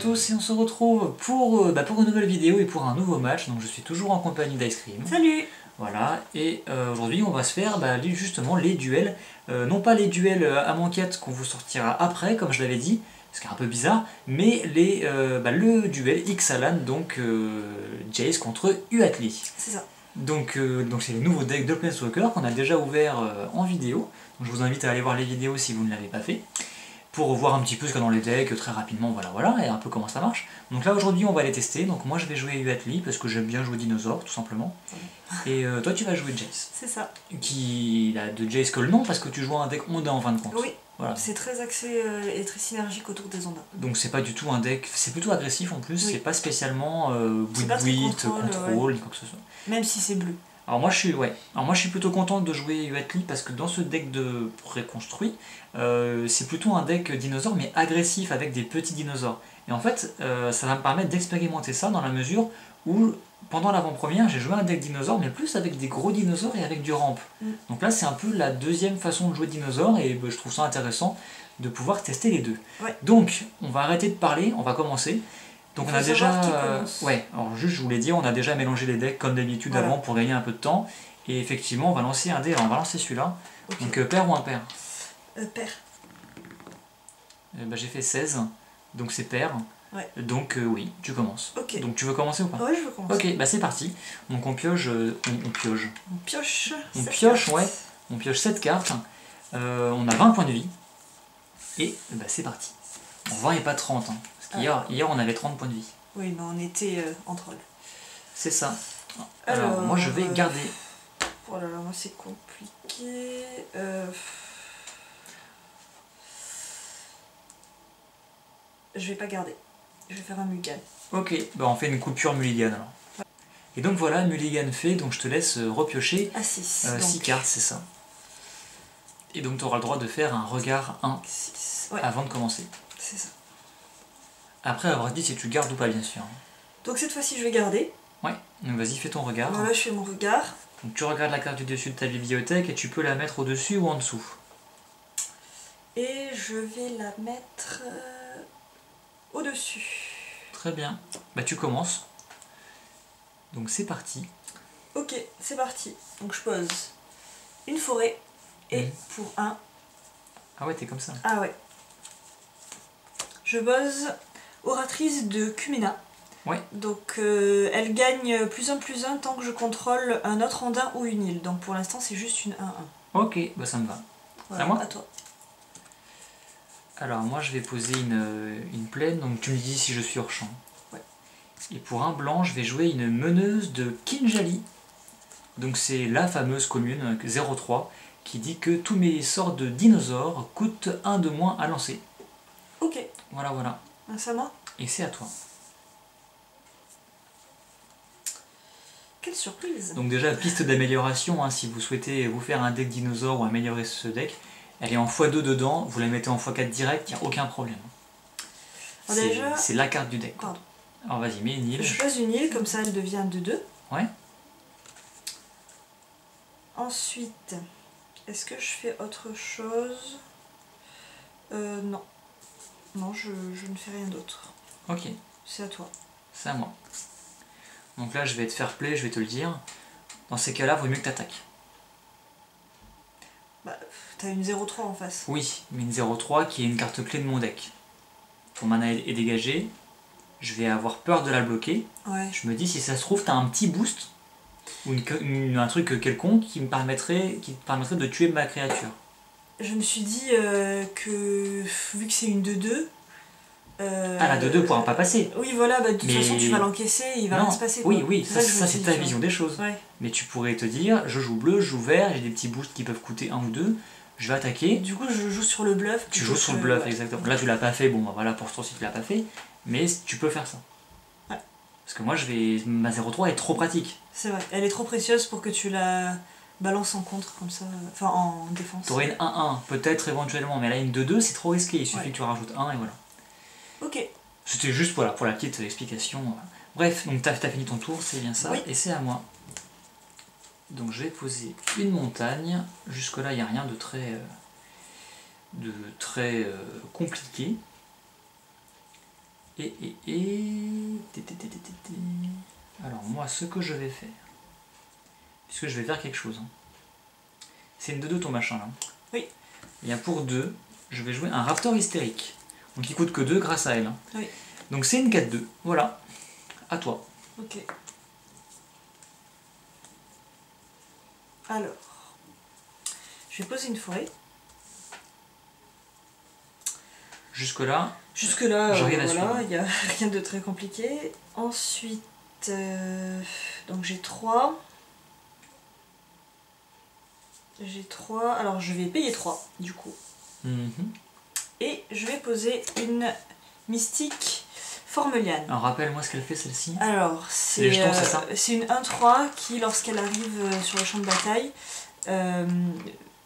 tous et on se retrouve pour une nouvelle vidéo et pour un nouveau match. Donc je suis toujours en compagnie d'Ice Cream. Salut. Voilà, et aujourd'hui on va se faire justement les duels. Non pas les duels à manquette qu'on vous sortira après, comme je l'avais dit, ce qui est un peu bizarre, mais le duel Ixalan, donc Jace contre Uatli. C'est ça. Donc c'est les nouveaux decks de Planeswalker qu'on a déjà ouvert en vidéo. Donc je vous invite à aller voir les vidéos si vous ne l'avez pas fait, pour voir un petit peu ce qu'il y a dans les decks très rapidement, voilà, et un peu comment ça marche. Donc là aujourd'hui on va les tester, donc moi je vais jouer Uatli parce que j'aime bien jouer dinosaure tout simplement. Et toi tu vas jouer Jace. C'est ça. Qui a de Jace que le nom parce que tu joues un deck Onda en fin de compte. Oui, voilà. C'est très axé et très synergique autour des Ondas. Donc c'est pas du tout un deck, c'est plutôt agressif en plus, oui. C'est pas spécialement contrôle, ni quoi que ce soit. Même si c'est bleu. Alors moi je suis plutôt content de jouer Uatli parce que dans ce deck de préconstruit, c'est plutôt un deck dinosaure mais agressif avec des petits dinosaures. Et en fait, ça va me permettre d'expérimenter ça dans la mesure où pendant l'avant-première, j'ai joué un deck dinosaure mais plus avec des gros dinosaures et avec du ramp. Donc là c'est un peu la deuxième façon de jouer dinosaure et je trouve ça intéressant de pouvoir tester les deux. Ouais. Donc on va arrêter de parler, on va commencer. Donc on a déjà, alors juste je voulais dire, on a déjà mélangé les decks comme d'habitude avant pour gagner un peu de temps. Et effectivement, on va lancer un dé, alors on va lancer celui-là. Okay. Donc père ou impair? Père. J'ai fait 16, donc c'est père. Ouais. Donc oui, tu commences. Okay. Donc tu veux commencer ou pas? Ouais, je veux commencer. Ok, c'est parti. Donc on pioche, on pioche. On pioche 7 cartes. On a 20 points de vie. Et c'est parti. En 20 et pas 30. Hein. Hier, on avait 30 points de vie. Oui, mais on était en troll. C'est ça. Alors, moi, je vais garder. Oh là là, moi, c'est compliqué. Je vais pas garder. Je vais faire un mulligan. Ok, on fait une coupure mulligan alors. Ouais. Et donc voilà, mulligan fait, donc je te laisse repiocher 6 cartes, c'est ça. Et donc tu auras le droit de faire un regard 1 avant de commencer. C'est ça. Après avoir dit si tu gardes ou pas, bien sûr. Donc cette fois-ci, je vais garder. Ouais, donc vas-y, fais ton regard. Voilà, je fais mon regard. Donc tu regardes la carte du dessus de ta bibliothèque et tu peux la mettre au-dessus ou en dessous. Et je vais la mettre au-dessus. Très bien. Tu commences. Donc c'est parti. Ok, c'est parti. Donc je pose une forêt et pour 1. Ah ouais, t'es comme ça. Ah ouais. Je pose Oratrice de Kumena. Ouais. Donc elle gagne +1/+1 tant que je contrôle un autre Ondin ou une île. Donc pour l'instant c'est juste une 1-1. Ok, ça me va. Voilà, à moi? À toi. Alors moi je vais poser une plaine, donc tu me dis si je suis hors champ. Ouais. Et pour un blanc, je vais jouer une meneuse de Kinjali. Donc c'est la fameuse commune 0-3 qui dit que tous mes sorts de dinosaures coûtent 1 de moins à lancer. Ok. Voilà. C'est à moi? Et c'est à toi. Quelle surprise! Donc déjà, piste d'amélioration, hein, si vous souhaitez vous faire un deck dinosaure ou améliorer ce deck, elle est en x2 dedans, vous la mettez en x4 direct, il n'y a aucun problème. C'est la carte du deck. Pardon. Alors vas-y, mets une île. Je pose une île, comme ça elle devient 2-2. Ouais. Ensuite, est-ce que je fais autre chose? Non. Non, je ne fais rien d'autre. Ok. C'est à toi. C'est à moi. Donc là, je vais être fair play, je vais te le dire. Dans ces cas-là, vaut mieux que t'attaques. T'as une 0-3 en face. Oui, mais une 0-3 qui est une carte clé de mon deck. Ton mana est dégagé. Je vais avoir peur de la bloquer. Ouais. Je me dis, si ça se trouve, t'as un petit boost ou un truc quelconque qui te permettrait de tuer ma créature. Je me suis dit que vu que c'est une 2-2. La 2-2 pourra pas passer. Oui, voilà, de toute façon tu vas l'encaisser, il va rien se passer. Oui, ça c'est ta vision des choses. Ouais. Mais tu pourrais te dire, je joue bleu, je joue vert, j'ai des petits boosts qui peuvent coûter 1 ou 2, je vais attaquer. Du coup, je joue sur le bluff. Tu joues sur le bluff, exactement. Là, tu l'as pas fait, voilà, pour ce tour-ci, tu l'as pas fait, mais tu peux faire ça. Ouais. Parce que moi, ma 0-3 est trop pratique. C'est vrai, elle est trop précieuse pour que tu la balances en contre, comme ça, enfin en défense. T'aurais une 1-1, peut-être éventuellement, mais là, une 2-2, c'est trop risqué, il suffit que tu rajoutes 1 et voilà. Ok. C'était juste pour la petite explication. Bref, donc t'as fini ton tour, c'est bien ça, oui. Et c'est à moi. Donc je vais poser une montagne. Jusque-là, il n'y a rien de très compliqué. Alors moi, ce que je vais faire, puisque je vais faire quelque chose, hein. C'est une 2-2 ton machin là. Oui. Et pour 2, je vais jouer un Raptor hystérique. Donc il coûte que 2 grâce à elle. Hein. Oui. Donc c'est une 4-2. Voilà. À toi. Ok. Alors, je vais poser une forêt. Jusque-là, Jusque-là, j'arrive à voilà, suivre. il n'y a rien de très compliqué. Ensuite, donc j'ai 3. J'ai 3. Alors je vais payer 3 du coup. Mhm. Et je vais poser une mystique Formeliane. Alors rappelle-moi ce qu'elle fait celle-ci. Alors, Les jetons, c'est ça c'est une 1-3 qui, lorsqu'elle arrive sur le champ de bataille,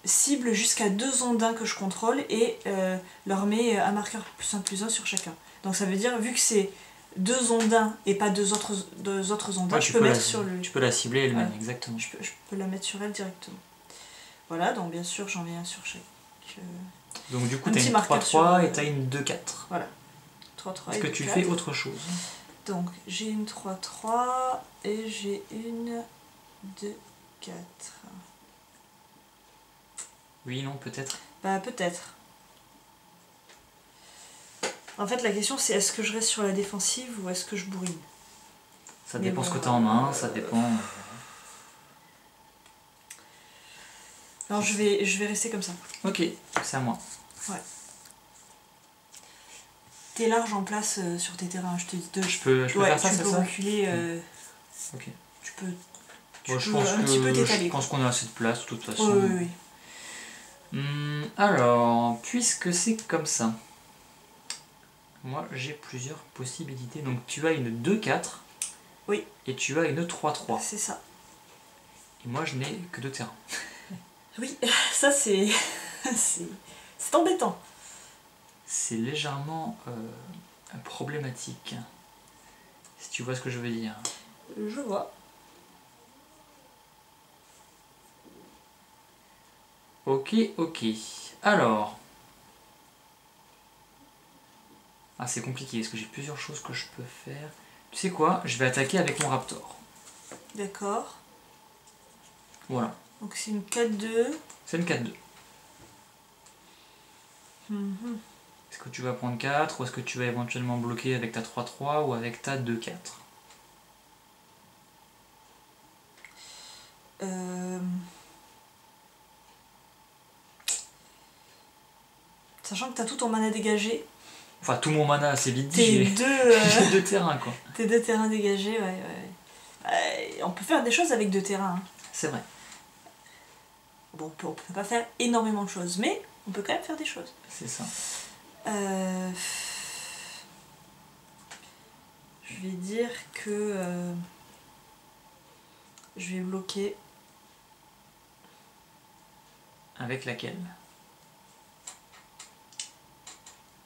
cible jusqu'à 2 ondins que je contrôle et leur met un marqueur +1/+1 sur chacun. Donc ça veut dire, vu que c'est 2 ondins et pas deux autres ondins, Ouais, je peux mettre sur le... Tu peux la cibler elle-même, Ouais. exactement. Je peux la mettre sur elle directement. Voilà, donc bien sûr j'en ai un sur chaque... Donc du coup un t'as petit une marqueur 3-3 sur, et t'as une 2-4. Voilà. 3-3 Est-ce et que tu 4. fais autre chose? Donc j'ai une 3-3 et j'ai une 2-4. Oui, non, peut-être. Bah peut-être. En fait la question c'est est-ce que je reste sur la défensive ou est-ce que je bourrine? Ça Mais dépend bon, ce que t'as en main, ça dépend... Non, je vais rester comme ça. Ok, c'est à moi. Ouais. T'es large en place sur tes terrains, je te dis. Je peux Ouais, faire ça, tu c'est peux ça? reculer. Ok. Tu peux, Bon, tu peux un petit peu t'étaler. je pense qu'on a assez de place de toute façon. Oui. Alors, puisque c'est comme ça, moi j'ai plusieurs possibilités. Donc tu as une 2-4. Oui. Et tu as une 3-3. C'est ça. Et moi je n'ai que 2 terrains. Oui, ça c'est... c'est embêtant. C'est légèrement problématique. Si tu vois ce que je veux dire. Je vois. Ok. Alors... Ah, c'est compliqué, parce que j'ai plusieurs choses que je peux faire. Tu sais quoi? Je vais attaquer avec mon Raptor. D'accord. Voilà. Donc c'est une 4-2. C'est une 4-2. Est-ce que tu vas prendre 4 ou est-ce que tu vas éventuellement bloquer avec ta 3-3 ou avec ta 2-4? Sachant que t'as tout ton mana dégagé. Enfin, tout mon mana, c'est vite dit, Tes j'ai 2 terrains, quoi. Tes 2 terrains dégagés, ouais. On peut faire des choses avec 2 terrains. Hein. C'est vrai. Bon, on peut pas faire énormément de choses, mais on peut quand même faire des choses. C'est ça. Je vais dire que je vais bloquer. Avec laquelle?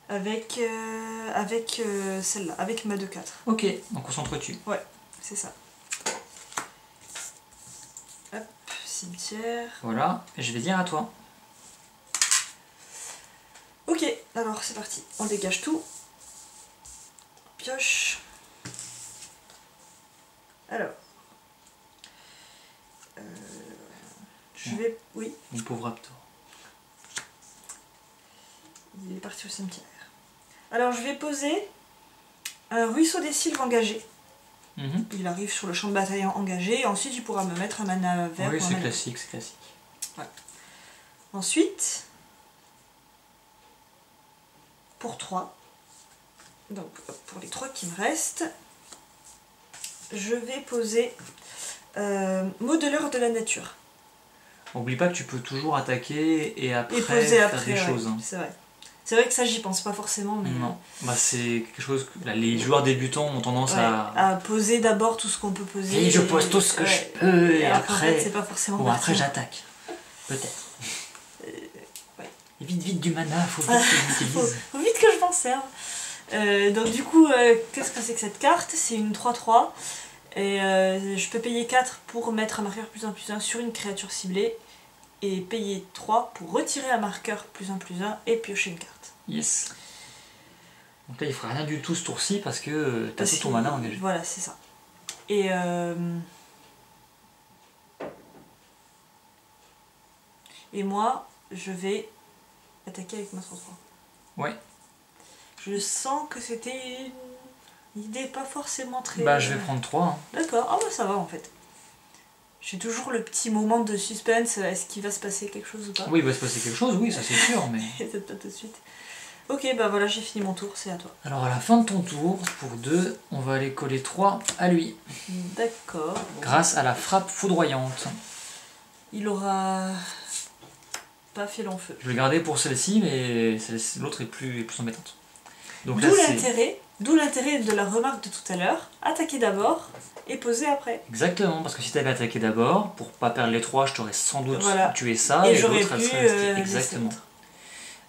Avec celle-là, avec ma 2-4. Ok, donc on s'entretue. Ouais, c'est ça. Hop, cimetière. Voilà, et je vais dire à toi. Ok, alors c'est parti. On dégage tout. Pioche. Alors. Je vais... Oui, Mon pauvre Raptor. il est parti au cimetière. Alors je vais poser un ruisseau des sylves engagé. Il arrive sur le champ de bataille engagé et ensuite il pourra me mettre un mana vert. Oui, ou un c'est mana classique, c'est classique. bleu. Ouais. Ensuite, pour 3, donc pour les 3 qui me restent, je vais poser modeleur de la nature. Oublie pas que tu peux toujours attaquer et après, Et poser faire après, des ouais, choses. Hein. C'est vrai. C'est vrai que ça j'y pense pas forcément, mais... Non, bah c'est quelque chose que là, les joueurs débutants ont tendance ouais, à poser d'abord tout ce qu'on peut poser. Et je pose tout ce que je peux et alors après... en fait, c'est pas forcément Bon, après pertinent. j'attaque. Peut-être. Ouais. Et vite du mana, faut vite que je l'utilise. Faut vite que je m'en serve. Donc du coup, qu'est-ce que c'est que cette carte? C'est une 3-3. Et je peux payer 4 pour mettre un marqueur +1/+1 sur une créature ciblée. Et payer 3 pour retirer un marqueur +1/+1 et piocher une carte. Yes. Donc là, il fera rien du tout ce tour-ci parce que t'as Parce tout ton que- mana engagé. Voilà, c'est ça. Et moi, je vais attaquer avec ma 3-3. Ouais. Je sens que c'était une idée pas forcément très... Bah, je vais prendre 3. Hein. D'accord, ah bah ça va en fait. J'ai toujours le petit moment de suspense, est-ce qu'il va se passer quelque chose ou pas? Oui, il va se passer quelque chose, oui, ça c'est sûr, mais... Peut-être pas tout de suite. Ok, bah voilà, j'ai fini mon tour, c'est à toi. Alors, à la fin de ton tour, pour 2, on va aller coller 3 à lui. D'accord. Bon. Grâce à la frappe foudroyante. Il aura pas fait long feu. Je vais le garder pour celle-ci, mais l'autre est plus embêtante. Donc là, D'où l'intérêt de la remarque de tout à l'heure. Attaquer d'abord et poser après. Exactement, parce que si t'avais attaqué d'abord, pour pas perdre les 3, je t'aurais sans doute tué ça, et et j'aurais l'autre, pu elle serait restée. Exactement.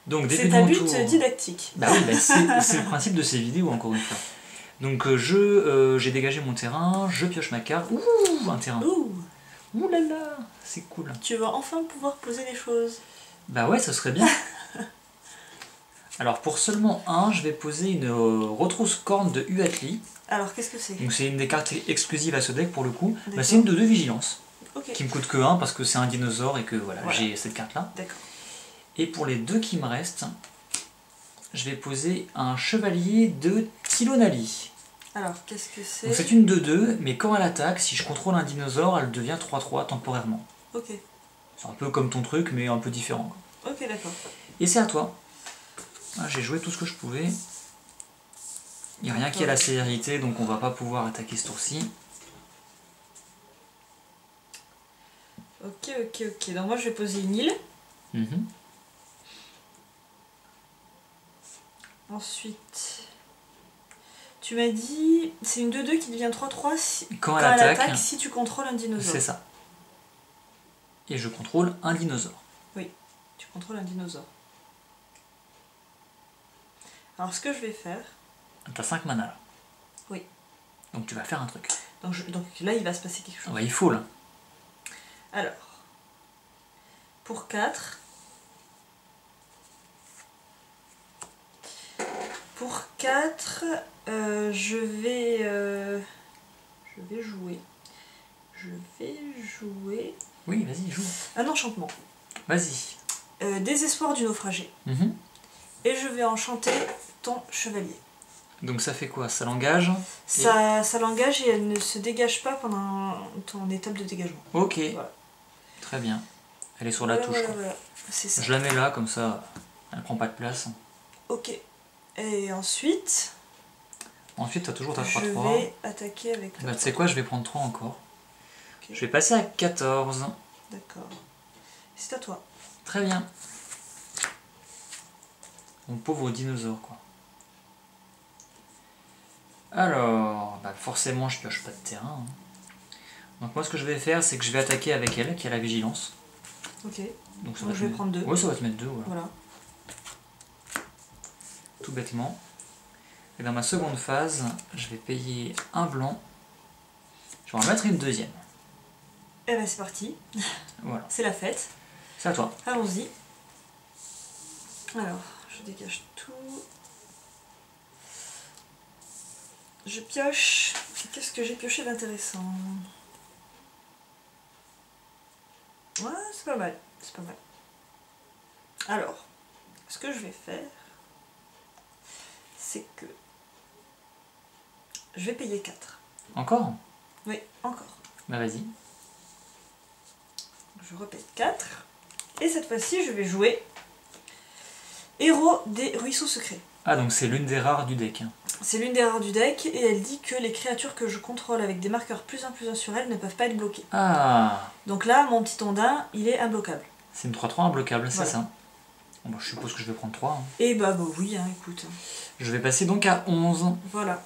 Donc, début c'est de un mon but tour... didactique. Bah oui, bah c'est le principe de ces vidéos, encore une fois. Donc j'ai dégagé mon terrain, je pioche ma carte. Ouh, un terrain. Ouh là là, c'est cool. Tu vas enfin pouvoir poser des choses. Bah ouais, ça serait bien. Alors pour seulement 1, je vais poser une retrousse corne de Huatli. Alors qu'est-ce que c'est? Donc c'est une des cartes exclusives à ce deck pour le coup. Bah, D'accord. c'est une de 2 vigilance. Ok. Qui me coûte que 1 parce que c'est un dinosaure et que voilà. J'ai cette carte là. D'accord. Et pour les 2 qui me restent, je vais poser un chevalier de Tilonali. Alors qu'est-ce que c'est? Donc c'est une 2-2, mais quand elle attaque, si je contrôle un dinosaure, elle devient 3-3 temporairement. Ok. C'est un peu comme ton truc, mais un peu différent. Ok, d'accord. Et c'est à toi. Ah, j'ai joué tout ce que je pouvais. Il n'y a rien qui a la célérité, donc on va pas pouvoir attaquer ce tour-ci. Ok. Donc moi je vais poser une île. Ensuite, tu m'as dit, c'est une 2-2 qui devient 3-3 quand elle attaque si tu contrôles un dinosaure. C'est ça. Et je contrôle un dinosaure. Oui, tu contrôles un dinosaure. Alors ce que je vais faire... T'as 5 mana là. Oui. Donc tu vas faire un truc. Donc là il va se passer quelque chose. Ah bah, il faut là. Alors, pour 4... Pour 4, je vais jouer. Oui, vas-y, joue. Un enchantement. Vas-y. Désespoir du naufragé. Et je vais enchanter ton chevalier. Donc ça fait quoi? Ça l'engage? Ça l'engage et elle ne se dégage pas pendant ton étape de dégagement. Ok. Voilà. Très bien. Elle est sur la touche. Voilà. C'est ça. Je la mets là, comme ça, elle prend pas de place. Ok. Et ensuite... Ensuite, tu as toujours ta 3-3. Je vais attaquer avec... Bah, tu sais quoi, je vais prendre 3 encore. Okay. Je vais passer à 14. D'accord. C'est à toi. Très bien. Mon pauvre dinosaure, quoi. Alors, bah forcément, je pioche pas de terrain. Hein. Donc moi, ce que je vais faire, c'est que je vais attaquer avec elle, qui a la vigilance. Ok. Donc je vais prendre 2. Ouais, ça va te mettre 2, voilà. Tout bêtement. Et dans ma seconde phase, je vais payer un blanc. Je vais en mettre une deuxième. Et ben c'est parti. Voilà. C'est la fête. C'est à toi. Allons-y. Alors, je dégage tout. Je pioche. Qu'est-ce que j'ai pioché d'intéressant? Ouais, c'est pas mal. C'est pas mal. Alors, ce que je vais faire, c'est que je vais payer 4. Encore? Oui, encore. Bah vas-y. Je repaye 4. Et cette fois-ci, je vais jouer Héros des ruisseaux secrets. Ah, donc c'est l'une des rares du deck. C'est l'une des rares du deck et elle dit que les créatures que je contrôle avec des marqueurs +1/+1 sur elles ne peuvent pas être bloquées. Ah. Donc là, mon petit ondin, il est imbloquable. C'est une 3-3 imbloquable, voilà. C'est ça. Bon, bah, je suppose que je vais prendre 3. Hein. Et bah oui, hein, écoute. Je vais passer donc à 11. Voilà.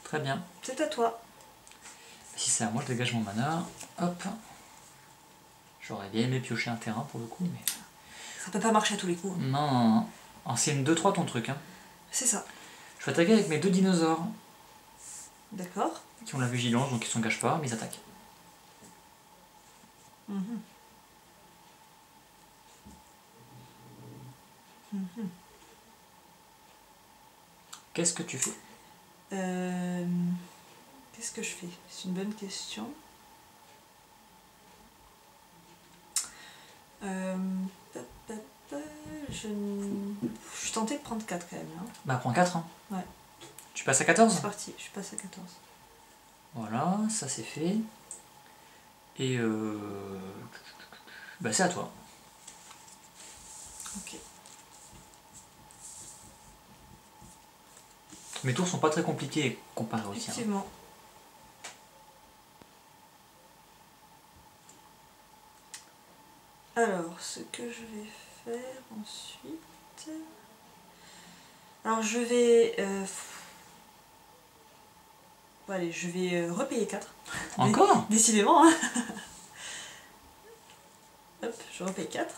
Très bien. C'est à toi. Si c'est à moi, je dégage mon mana. Hop. J'aurais bien aimé piocher un terrain pour le coup, mais... Ça peut pas marcher à tous les coups. Hein. Non. Alors c'est une 2-3 ton truc. Hein. C'est ça. Je vais attaquer avec mes 2 dinosaures. D'accord. Qui ont la vigilance, donc ils s'engagent pas, mais ils attaquent. qu'est-ce que tu fais? Qu'est-ce que je fais? C'est une bonne question. Pa, pa, pa, je suis tentée de prendre 4 quand même. Hein. Bah prends 4. Hein. Ouais. Tu passes à 14? C'est parti, je passe à 14. Voilà, ça c'est fait. Et bah c'est à toi. Ok. Mes tours sont pas très compliqués comparés aux tiens. Effectivement. Alors, ce que je vais faire ensuite... Alors, je vais... Bon, allez, je vais repayer 4. Encore? Décidément, hein. Hop, je repaye 4.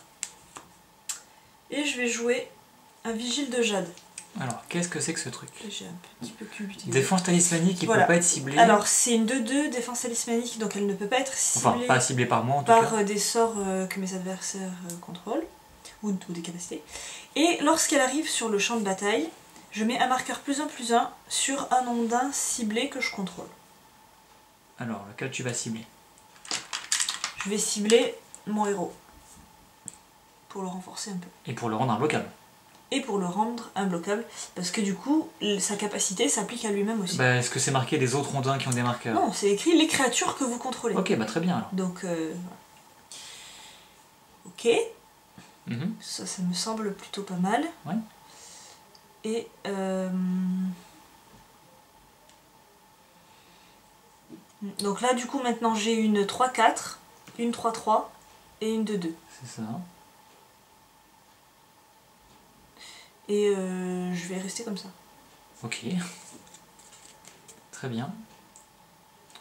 Et je vais jouer un vigile de jade. Alors, qu'est-ce que c'est que ce truc? J'ai un petit peu culbuté. Défense talismanique, il Voilà. peut pas être ciblé. Alors, c'est une 2-2 défense talismanique, donc elle ne peut pas être ciblée, Enfin, pas ciblé par moi en tout cas. par des sorts que mes adversaires contrôlent, ou des capacités. Et lorsqu'elle arrive sur le champ de bataille, je mets un marqueur +1/+1 sur un ondin ciblé que je contrôle. Alors, lequel tu vas cibler? Je vais cibler mon héros, pour le renforcer un peu. Et pour le rendre imbloquable. Et pour le rendre imbloquable, parce que du coup, sa capacité s'applique à lui-même aussi. Bah, est-ce que c'est marqué les autres rondins qui ont des marqueurs? Non, c'est écrit les créatures que vous contrôlez. Ok, bah très bien alors. Donc, voilà. Ok, Mhm. ça me semble plutôt pas mal. Ouais. Et donc là, du coup, maintenant j'ai une 3-4, une 3-3 et une 2-2. C'est ça. Et je vais rester comme ça. Ok. Très bien.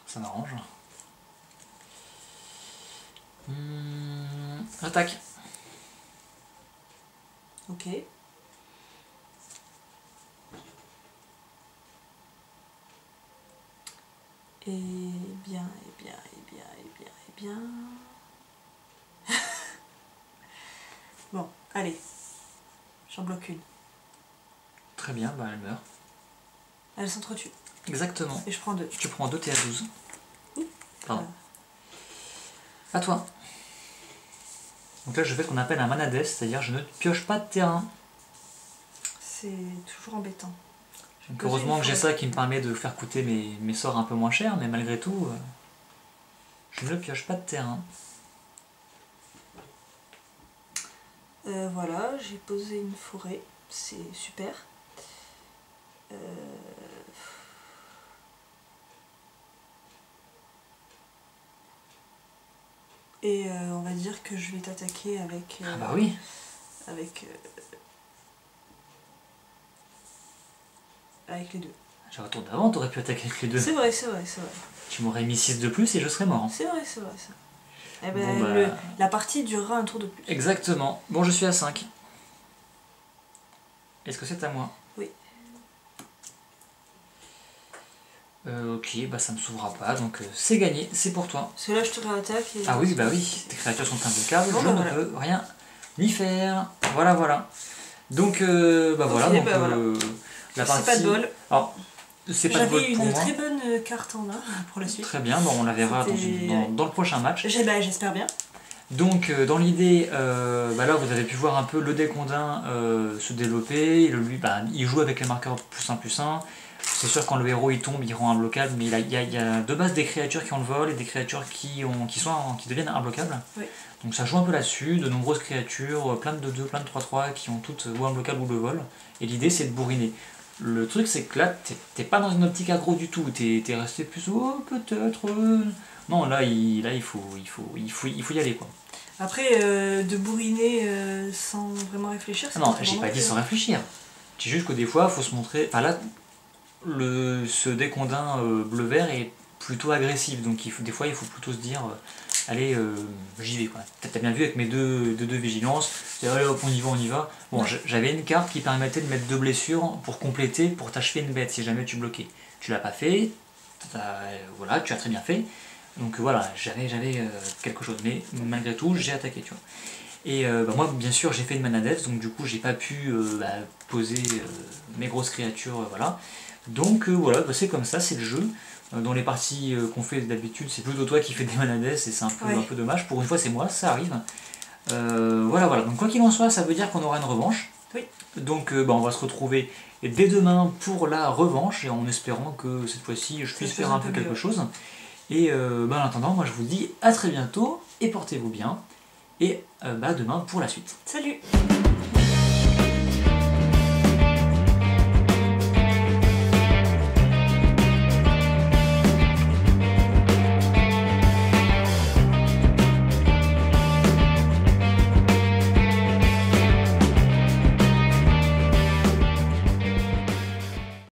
Ça m'arrange. Attaque. Ok. Et bien, et bien, et bien, et bien, et bien. Bon, allez. J'en bloque une. Très bien, bah elle meurt. Elle s'entretue. Exactement. Et je prends 2. Tu prends 2, t'es à 12. Oui. Pardon. À toi. Donc là je fais ce qu'on appelle un mana death, c'est-à-dire je ne pioche pas de terrain. C'est toujours embêtant. Donc heureusement que j'ai ça qui me permet de faire coûter mes sorts un peu moins cher, mais malgré tout, je ne pioche pas de terrain. Voilà, j'ai posé une forêt, c'est super. Et on va dire que je vais t'attaquer avec... Ah bah oui. Avec les deux. J'ai retour d'avant, t'aurais pu attaquer avec les deux. C'est vrai, c'est vrai, c'est vrai. Tu m'aurais mis 6 de plus et je serais mort. C'est vrai, c'est vrai, c'est vrai. Eh ben, Bon, bah... la partie durera un tour de plus. Exactement. Bon, je suis à 5. Est-ce que c'est à moi? Oui. Ok, bah ça ne s'ouvrira pas, donc c'est gagné, c'est pour toi. Parce que là, je te réattaque et... Ah oui, bah oui, tes créatures sont imbloquables, Bon, je bah, ne voilà. peux rien y faire. Voilà, voilà. Donc, bah Ok, voilà, donc bah, voilà. la C'est partie... pas de bol. Alors, c'est pas de bol J'avais pour une moi. très bonne carte en main pour la suite. Très bien, bon, on la verra C'était- dans le prochain match. J'espère bien. Donc dans l'idée, bah là vous avez pu voir un peu le deck ondin se développer, lui, bah, il joue avec les marqueurs +1/+1, c'est sûr quand le héros il tombe il rend imbloquable, mais il y a de base des créatures qui ont le vol et des créatures qui deviennent imbloquables. Oui. Donc ça joue un peu là-dessus, de nombreuses créatures, plein de 2/2, plein de 3/3 qui ont toutes ou imbloquables ou le vol, et l'idée c'est de bourriner. Le truc c'est que là t'es pas dans une optique aggro du tout, t'es resté plus oh peut-être... Non là il faut y aller quoi. Après, de bourriner sans vraiment réfléchir, c'est Non, très j'ai bon pas non dit plus. sans réfléchir. C'est juste que des fois, il faut se montrer. Enfin là, ce deck ondin bleu-vert est plutôt agressif, donc des fois, il faut plutôt se dire allez, j'y vais quoi. T'as bien vu avec mes deux vigilances, c'est allez hop, on y va. Bon, j'avais une carte qui permettait de mettre 2 blessures pour compléter, pour t'achever une bête si jamais tu bloquais. Tu l'as pas fait, voilà, tu as très bien fait. Donc voilà, j'avais quelque chose, mais malgré tout, j'ai attaqué, tu vois. Et moi bien sûr j'ai fait une mana dev, donc du coup j'ai pas pu poser mes grosses créatures, voilà. Donc voilà, c'est comme ça, c'est le jeu. Dans les parties qu'on fait d'habitude, c'est plutôt toi qui fais des mana dev, et c'est un peu dommage. Pour une fois c'est moi, ça arrive. Voilà, donc quoi qu'il en soit, ça veut dire qu'on aura une revanche. Oui. Donc on va se retrouver dès demain pour la revanche, et en espérant que cette fois-ci je puisse faire un peu quelque chose. Et en attendant, moi je vous dis à très bientôt, et portez-vous bien, et demain pour la suite. Salut!